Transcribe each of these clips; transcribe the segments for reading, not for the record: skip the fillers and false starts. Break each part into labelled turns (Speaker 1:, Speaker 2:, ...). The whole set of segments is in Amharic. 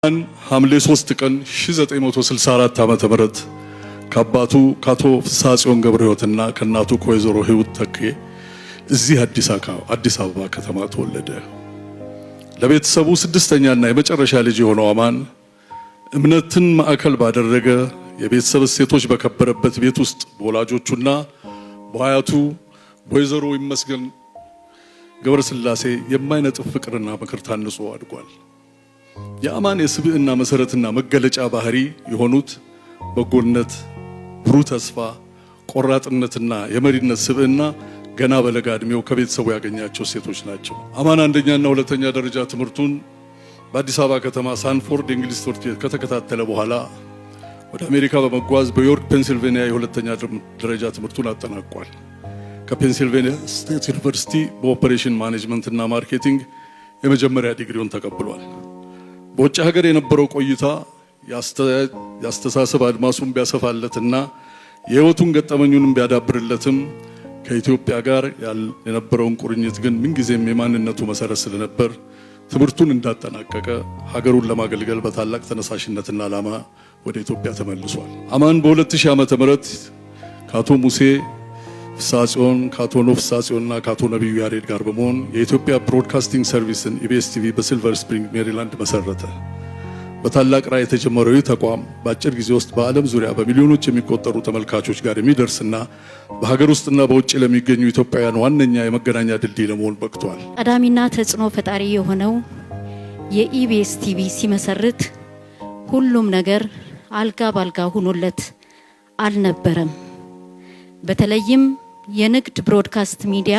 Speaker 1: ሐምሌ 3 ቀን 1964 ዓመተ ምህረት ከአባቱ ከአቶ ፍስሐ ጽዮን ገብረ ሕይወትና ከእናቱ ከወይዘሮ ሕይወት ተኬ እዚህ አዲስ አበባ ከተማ ተወለደ። ለቤተሰቡ ስድስተኛና የመጨረሻ ልጅ የሆነው አማን እምነትን ማዕከል ባደረገ የቤተሰብ እሴቶች በከበረበት ቤት ውስጥ በወላጆቹና በአያቱ በወይዘሮ ይመስገን ገብረ ስላሴ የማይነጥፍ ፍቅርና ምክር ታንጾ አድጓል። የአማን የስብዕና መሰረትና መገለጫ ባህሪ የሆኑት በጎነት፣ ብሩህ ተስፋ፣ ቆራጥነትና የመሪነት ስብዕና ገና በለጋ ዕድሜው ከቤተሰቡ ያገኛቸው ሴቶች ናቸው። አማን አንደኛና ሁለተኛ ደረጃ ትምህርቱን በአዲስ አበባ ከተማ ሳንፎርድ የእንግሊዝ ትምህርት ቤት ከተከታተለ በኋላ ወደ አሜሪካ በመጓዝ በዮርክ ፔንሲልቬኒያ የሁለተኛ ደረጃ ትምህርቱን አጠናቋል። ከፔንሲልቬኒያ ስቴት ዩኒቨርሲቲ በኦፐሬሽን ማኔጅመንት እና ማርኬቲንግ የመጀመሪያ ዲግሪውን ተቀብሏል። በውጭ ሀገር የነበረው ቆይታ ያስተሳሰብ አድማሱን ቢያሰፋለትና የህይወቱን ገጠመኙንም ቢያዳብርለትም ከኢትዮጵያ ጋር የነበረውን ቁርኝት ግን ምንጊዜም የማንነቱ መሰረት ስለነበር ትምህርቱን እንዳጠናቀቀ ሀገሩን ለማገልገል በታላቅ ተነሳሽነትና ዓላማ ወደ ኢትዮጵያ ተመልሷል። አማን በ2000 ዓመተ ምህረት ከአቶ ሙሴ ፍስሐ ጽዮን ከአቶ ኖህ ፍስሐ ጽዮንና ከአቶ ነቢዩ ያሬድ ጋር በመሆን የኢትዮጵያ ብሮድካስቲንግ ሰርቪስን ኢቢኤስ ቲቪ በሲልቨር ስፕሪንግ ሜሪላንድ መሰረተ። በታላቅ ራዕይ የተጀመረው ይህ ተቋም በአጭር ጊዜ ውስጥ በዓለም ዙሪያ በሚሊዮኖች የሚቆጠሩ ተመልካቾች ጋር የሚደርስና በሀገር ውስጥና በውጭ ለሚገኙ ኢትዮጵያውያን ዋነኛ የመገናኛ ድልድይ ለመሆን በቅቷል።
Speaker 2: ቀዳሚና ተጽዕኖ ፈጣሪ የሆነው የኢቢኤስ ቲቪ ሲመሰርት ሁሉም ነገር አልጋ ባልጋ ሆኖለት አልነበረም። በተለይም የንግድ ብሮድካስት ሚዲያ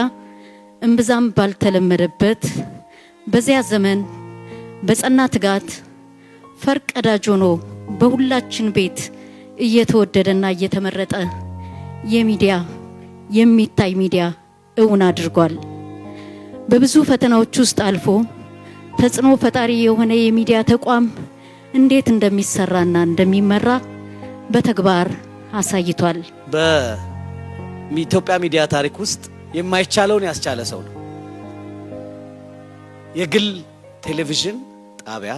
Speaker 2: እምብዛም ባልተለመደበት በዚያ ዘመን በጸና ትጋት ፈርቀዳጅ ሆኖ በሁላችን ቤት እየተወደደና እየተመረጠ የሚታይ ሚዲያ እውን አድርጓል። በብዙ ፈተናዎች ውስጥ አልፎ ተጽዕኖ ፈጣሪ የሆነ የሚዲያ ተቋም እንዴት እንደሚሰራና እንደሚመራ በተግባር አሳይቷል።
Speaker 3: በኢትዮጵያ ሚዲያ ታሪክ ውስጥ የማይቻለውን ያስቻለ ሰው ነው። የግል ቴሌቪዥን ጣቢያ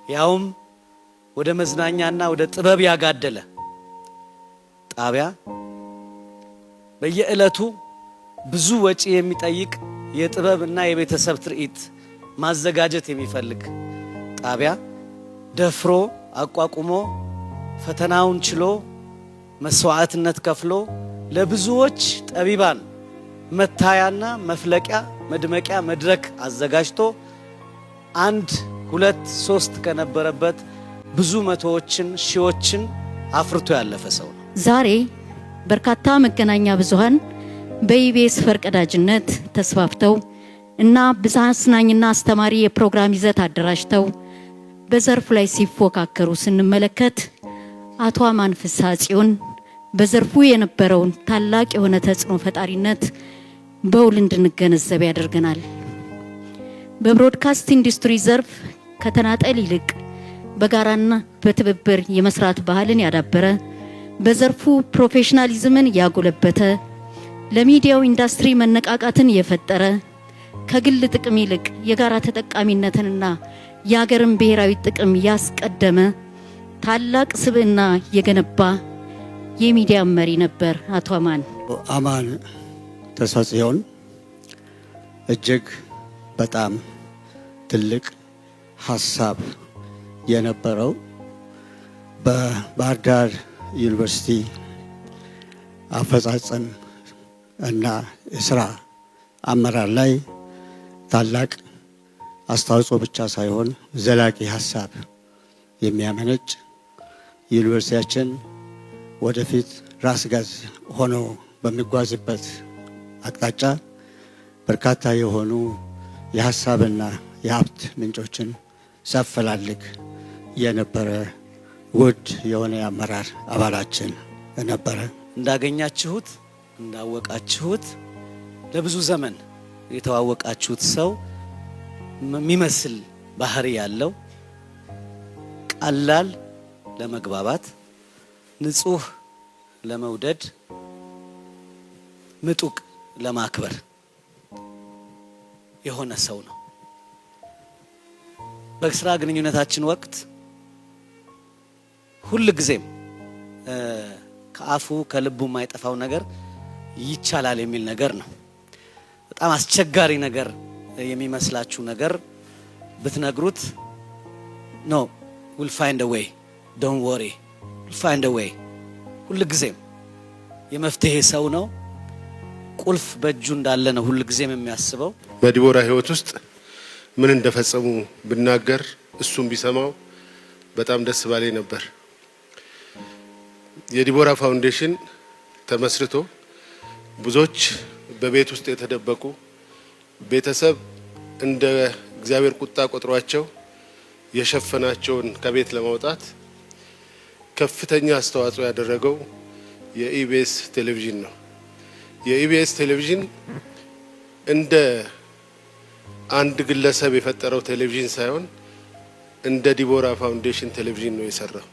Speaker 3: ያውም ወደ መዝናኛና ወደ ጥበብ ያጋደለ ጣቢያ፣ በየዕለቱ ብዙ ወጪ የሚጠይቅ የጥበብና የቤተሰብ ትርኢት ማዘጋጀት የሚፈልግ ጣቢያ ደፍሮ አቋቁሞ ፈተናውን ችሎ መስዋዕትነት ከፍሎ ለብዙዎች ጠቢባን መታያና መፍለቂያ መድመቂያ መድረክ አዘጋጅቶ 1 2 3 ከነበረበት ብዙ መቶዎችን ሺዎችን አፍርቶ ያለፈ ሰው ነው።
Speaker 2: ዛሬ በርካታ መገናኛ ብዙሃን በኢቢኤስ ፈርቀዳጅነት ተስፋፍተው እና አዝናኝና አስተማሪ የፕሮግራም ይዘት አደራጅተው በዘርፉ ላይ ሲፎካከሩ ስንመለከት አቶ አማን ፍስሐ ጽዮን በዘርፉ የነበረውን ታላቅ የሆነ ተጽዕኖ ፈጣሪነት በውል እንድንገነዘብ ያደርገናል። በብሮድካስት ኢንዱስትሪ ዘርፍ ከተናጠል ይልቅ በጋራና በትብብር የመስራት ባህልን ያዳበረ፣ በዘርፉ ፕሮፌሽናሊዝምን ያጎለበተ፣ ለሚዲያው ኢንዱስትሪ መነቃቃትን የፈጠረ፣ ከግል ጥቅም ይልቅ የጋራ ተጠቃሚነትንና የሀገርን ብሔራዊ ጥቅም ያስቀደመ ታላቅ ስብዕና የገነባ የሚዲያ መሪ ነበር አቶ አማን።
Speaker 4: አማን ተስፋ ጽዮን እጅግ በጣም ትልቅ ሀሳብ የነበረው በባህር ዳር ዩኒቨርሲቲ አፈጻጸም እና የስራ አመራር ላይ ታላቅ አስተዋጽኦ ብቻ ሳይሆን ዘላቂ ሀሳብ የሚያመነጭ ዩኒቨርሲቲያችን ወደፊት ራስ ገዝ ሆኖ በሚጓዝበት አቅጣጫ በርካታ የሆኑ የሀሳብና የሀብት ምንጮችን ሲያፈላልግ የነበረ ውድ የሆነ የአመራር አባላችን ነበረ።
Speaker 3: እንዳገኛችሁት እንዳወቃችሁት ለብዙ ዘመን የተዋወቃችሁት ሰው የሚመስል ባህሪ ያለው፣ ቀላል ለመግባባት፣ ንጹህ ለመውደድ፣ ምጡቅ ለማክበር የሆነ ሰው ነው። በስራ ግንኙነታችን ወቅት ሁሉ ጊዜም ከአፉ ከልቡ የማይጠፋው ነገር ይቻላል የሚል ነገር ነው። በጣም አስቸጋሪ ነገር የሚመስላችሁ ነገር ብትነግሩት no we'll find a way don't worry we'll find a way ሁሉ ጊዜም የመፍትሄ ሰው ነው። ቁልፍ በእጁ እንዳለ ነው ሁሉ ጊዜም የሚያስበው።
Speaker 5: በዲቦራ ህይወት ውስጥ ምን እንደፈጸሙ ብናገር እሱም ቢሰማው በጣም ደስ ባለኝ ነበር። የዲቦራ ፋውንዴሽን ተመስርቶ ብዙዎች በቤት ውስጥ የተደበቁ ቤተሰብ እንደ እግዚአብሔር ቁጣ ቆጥሯቸው የሸፈናቸውን ከቤት ለማውጣት ከፍተኛ አስተዋጽኦ ያደረገው የኢቢኤስ ቴሌቪዥን ነው። የኢቢኤስ ቴሌቪዥን እንደ አንድ ግለሰብ የፈጠረው ቴሌቪዥን ሳይሆን እንደ ዲቦራ ፋውንዴሽን ቴሌቪዥን ነው የሰራው።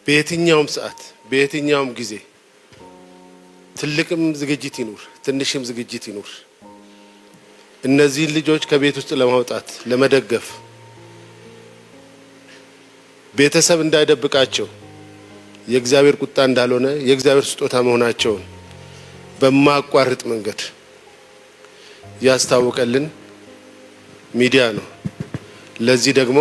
Speaker 5: በየትኛውም ሰዓት በየትኛውም ጊዜ ትልቅም ዝግጅት ይኑር ትንሽም ዝግጅት ይኑር እነዚህን ልጆች ከቤት ውስጥ ለማውጣት ለመደገፍ ቤተሰብ እንዳይደብቃቸው የእግዚአብሔር ቁጣ እንዳልሆነ የእግዚአብሔር ስጦታ መሆናቸውን በማቋረጥ መንገድ ያስታወቀልን ሚዲያ ነው። ለዚህ ደግሞ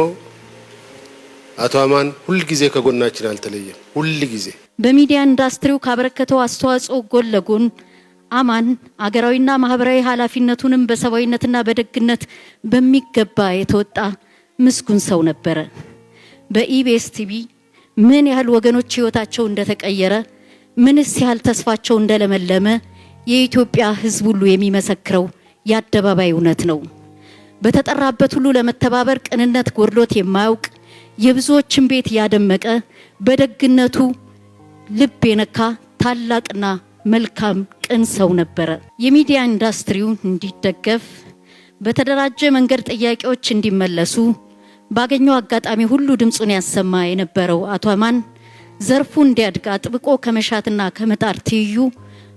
Speaker 5: አቶ አማን ሁሉ ጊዜ ከጎናችን አልተለየም። ሁሉ ጊዜ
Speaker 2: በሚዲያ ኢንዱስትሪው ካበረከተው አስተዋጽኦ ጎን ለጎን አማን አገራዊና ማህበራዊ ኃላፊነቱንም በሰባዊነትና በደግነት በሚገባ የተወጣ ምስጉን ሰው ነበረ። በኢቢኤስ ቲቪ ምን ያህል ወገኖች ህይወታቸው እንደተቀየረ ምንስ ያህል ተስፋቸው እንደለመለመ የኢትዮጵያ ህዝብ ሁሉ የሚመሰክረው የአደባባይ እውነት ነው። በተጠራበት ሁሉ ለመተባበር ቅንነት ጎድሎት የማያውቅ የብዙዎችን ቤት ያደመቀ በደግነቱ ልብ የነካ ታላቅና መልካም ቅን ሰው ነበረ። የሚዲያ ኢንዱስትሪው እንዲደገፍ በተደራጀ መንገድ ጥያቄዎች እንዲመለሱ ባገኘው አጋጣሚ ሁሉ ድምጹን ያሰማ የነበረው አቶ አማን ዘርፉ እንዲያድግ አጥብቆ ከመሻትና ከመጣር ትይዩ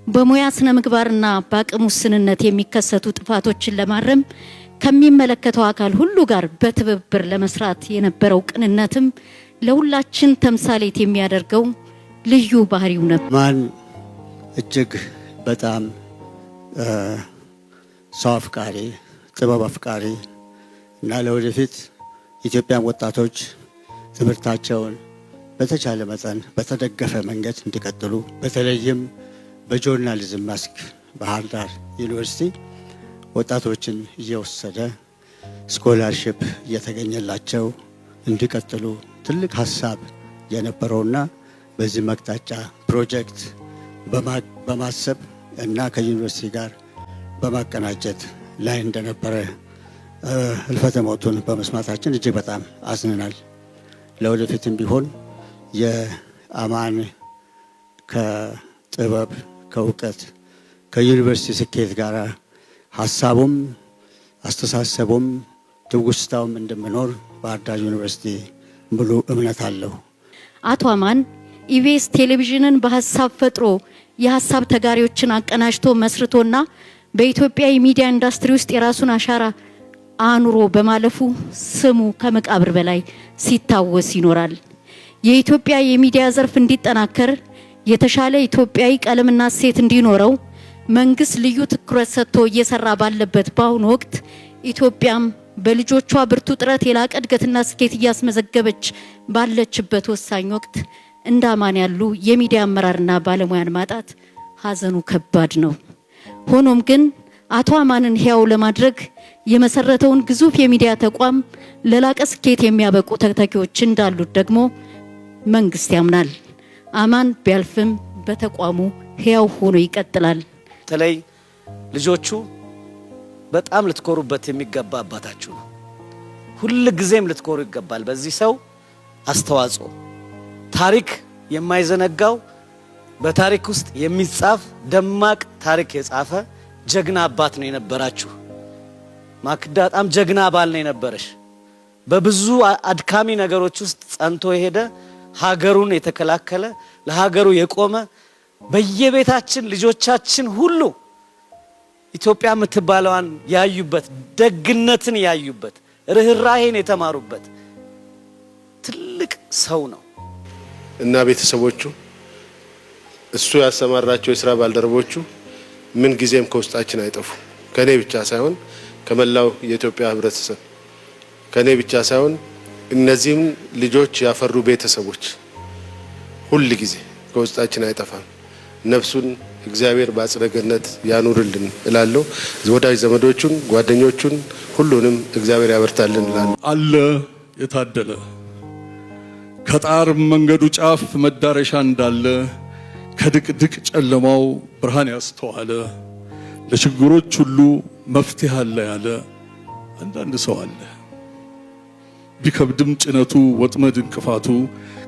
Speaker 2: በሙያ ስነ ምግባርና በአቅም ውስንነት የሚከሰቱ ጥፋቶችን ለማረም ከሚመለከተው አካል ሁሉ ጋር በትብብር ለመስራት የነበረው ቅንነትም ለሁላችን ተምሳሌት የሚያደርገው ልዩ ባህሪው ነበር።
Speaker 4: አማን እጅግ በጣም ሰው አፍቃሪ፣ ጥበብ አፍቃሪ እና ለወደፊት ኢትዮጵያን ወጣቶች ትምህርታቸውን በተቻለ መጠን በተደገፈ መንገድ እንዲቀጥሉ በተለይም በጆርናሊዝም መስክ ባህር ዳር ዩኒቨርሲቲ ወጣቶችን እየወሰደ ስኮላርሺፕ እየተገኘላቸው እንዲቀጥሉ ትልቅ ሀሳብ የነበረውና በዚህ መቅጣጫ ፕሮጀክት በማሰብ እና ከዩኒቨርሲቲ ጋር በማቀናጀት ላይ እንደነበረ ህልፈተ ሞቱን በመስማታችን እጅግ በጣም አዝነናል። ለወደፊትም ቢሆን የአማን ከጥበብ ከእውቀት ከዩኒቨርሲቲ ስኬት ጋር ሀሳቡም አስተሳሰቡም ትውስታውም እንደምኖር ባህር ዳር ዩኒቨርሲቲ ሙሉ እምነት አለው።
Speaker 2: አቶ አማን ኢቢኤስ ቴሌቪዥንን በሀሳብ ፈጥሮ የሀሳብ ተጋሪዎችን አቀናጅቶ መስርቶና በኢትዮጵያ የሚዲያ ኢንዱስትሪ ውስጥ የራሱን አሻራ አኑሮ በማለፉ ስሙ ከመቃብር በላይ ሲታወስ ይኖራል። የኢትዮጵያ የሚዲያ ዘርፍ እንዲጠናከር የተሻለ ኢትዮጵያዊ ቀለምና ሴት እንዲኖረው መንግስት ልዩ ትኩረት ሰጥቶ እየሰራ ባለበት በአሁኑ ወቅት ኢትዮጵያም በልጆቿ ብርቱ ጥረት የላቀ እድገትና ስኬት እያስመዘገበች ባለችበት ወሳኝ ወቅት እንደ አማን ያሉ የሚዲያ አመራርና ባለሙያን ማጣት ሀዘኑ ከባድ ነው። ሆኖም ግን አቶ አማንን ሕያው ለማድረግ የመሰረተውን ግዙፍ የሚዲያ ተቋም ለላቀ ስኬት የሚያበቁ ተተኪዎች እንዳሉት ደግሞ መንግስት ያምናል። አማን ቢያልፍም በተቋሙ ሕያው ሆኖ ይቀጥላል።
Speaker 3: በተለይ ልጆቹ በጣም ልትኮሩበት የሚገባ አባታችሁ ነው። ሁሉ ጊዜም ልትኮሩ ይገባል። በዚህ ሰው አስተዋጽኦ ታሪክ የማይዘነጋው በታሪክ ውስጥ የሚጻፍ ደማቅ ታሪክ የጻፈ ጀግና አባት ነው የነበራችሁ። ማክዳ በጣም ጀግና ባል ነው የነበረሽ። በብዙ አድካሚ ነገሮች ውስጥ ጸንቶ የሄደ ሀገሩን የተከላከለ ለሀገሩ የቆመ በየቤታችን ልጆቻችን ሁሉ ኢትዮጵያ የምትባለዋን ያዩበት ደግነትን ያዩበት ርህራሄን የተማሩበት ትልቅ ሰው ነው
Speaker 5: እና ቤተሰቦቹ እሱ ያሰማራቸው የሥራ ባልደረቦቹ ምን ጊዜም ከውስጣችን አይጠፉ። ከኔ ብቻ ሳይሆን ከመላው የኢትዮጵያ ህብረተሰብ፣ ከኔ ብቻ ሳይሆን እነዚህም ልጆች ያፈሩ ቤተሰቦች ሁሉ ጊዜ ከውስጣችን አይጠፋም። ነፍሱን እግዚአብሔር በአጸደ ገነት ያኑርልን እላለሁ። ወዳጅ ዘመዶቹን፣ ጓደኞቹን ሁሉንም እግዚአብሔር ያበርታልን እላለሁ።
Speaker 1: አለ የታደለ ከጣር መንገዱ ጫፍ መዳረሻ እንዳለ ከድቅድቅ ጨለማው ብርሃን ያስተዋለ ለችግሮች ሁሉ መፍትሄ አለ ያለ አንዳንድ ሰው አለ። ቢከብድም ጭነቱ ወጥመድ እንቅፋቱ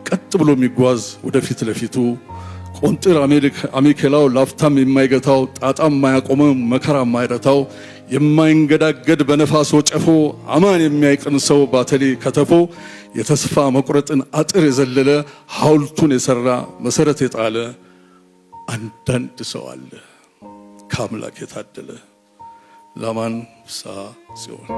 Speaker 1: ቀጥ ብሎ የሚጓዝ ወደፊት ለፊቱ ቆንጥር አሜኬላው ላፍታም የማይገታው ጣጣም የማያቆመው መከራ የማይረታው የማይንገዳገድ በነፋስ ወጨፎ አማን የሚያይቅን ሰው ባተሌ ከተፎ የተስፋ መቁረጥን አጥር የዘለለ ሐውልቱን የሰራ መሰረት የጣለ አንዳንድ ሰው አለ ከአምላክ የታደለ። ለአማን ፍስሐ ጽዮን